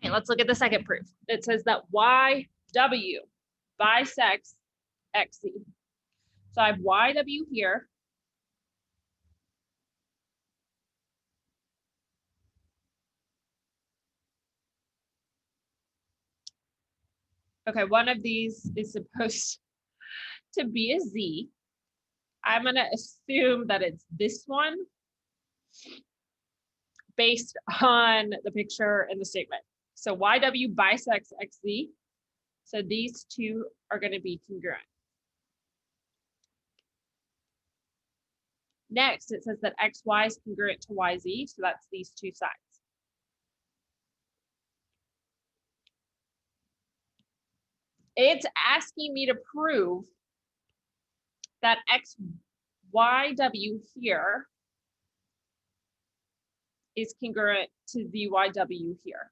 Okay, let's look at the second proof. It says that YW bisects XZ. So I have YW here. Okay, one of these is supposed to be a Z. I'm going to assume that it's this one based on the picture and the statement. So YW bisects XZ. So these two are going to be congruent. Next, it says that XY is congruent to YZ. So that's these two sides. It's asking me to prove that XYW here is congruent to ZYW here.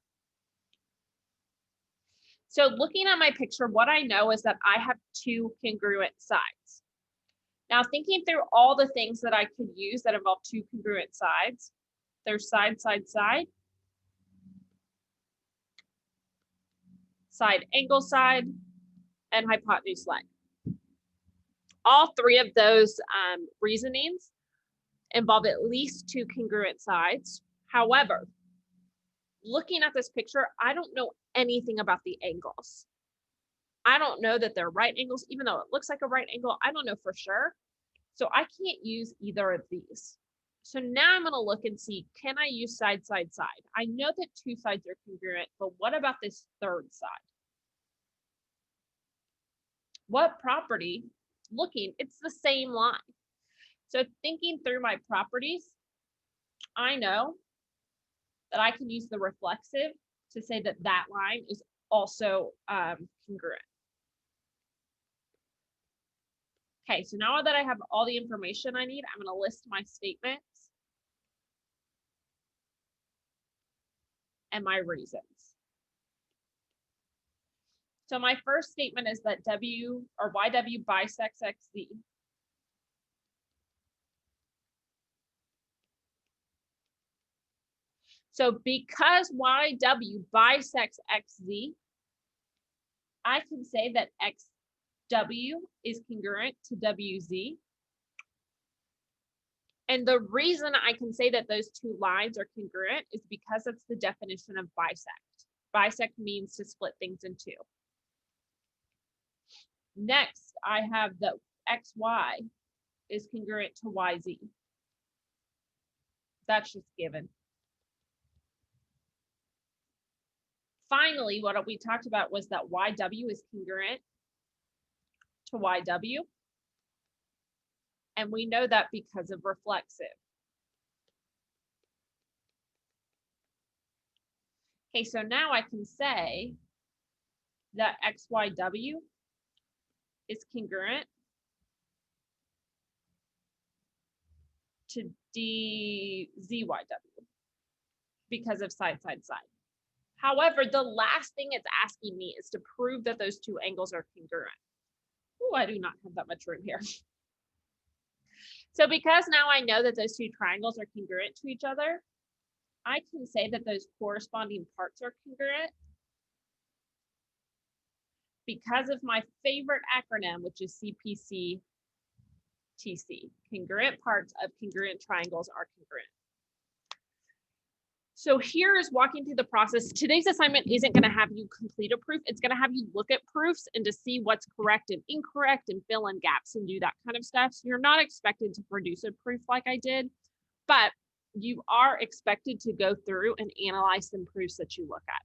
So looking at my picture, what I know is that I have two congruent sides. Now thinking through all the things that I could use that involve two congruent sides, there's side, side, side, side angle side, and hypotenuse leg. All three of those reasonings involve at least two congruent sides. However, looking at this picture, I don't know anything about the angles. I don't know that they're right angles, even though it looks like a right angle. I don't know for sure. So I can't use either of these. So now I'm going to look and see, can I use side, side, side? I know that two sides are congruent, but what about this third side? What property? Looking, it's the same line. So thinking through my properties, I know that I can use the reflexive to say that that line is also congruent. Okay, so now that I have all the information I need, I'm going to list my statements and my reasons. So my first statement is that W or YW bisects XZ. So because YW bisects XZ, I can say that XW is congruent to WZ. And the reason I can say that those two lines are congruent is because that's the definition of bisect. Bisect means to split things in two. Next, I have that XY is congruent to YZ. That's just given. Finally, what we talked about was that YW is congruent to YW. And we know that because of reflexive. Okay, so now I can say that XYW is congruent to DZYW because of side, side, side. However, the last thing it's asking me is to prove that those two angles are congruent. Oh, I do not have that much room here. So because now I know that those two triangles are congruent to each other, I can say that those corresponding parts are congruent because of my favorite acronym, which is CPC-TC. Congruent parts of congruent triangles are congruent. So here is walking through the process. Today's assignment isn't going to have you complete a proof. It's going to have you look at proofs and to see what's correct and incorrect and fill in gaps and do that kind of stuff. So you're not expected to produce a proof like I did, but you are expected to go through and analyze some proofs that you look at.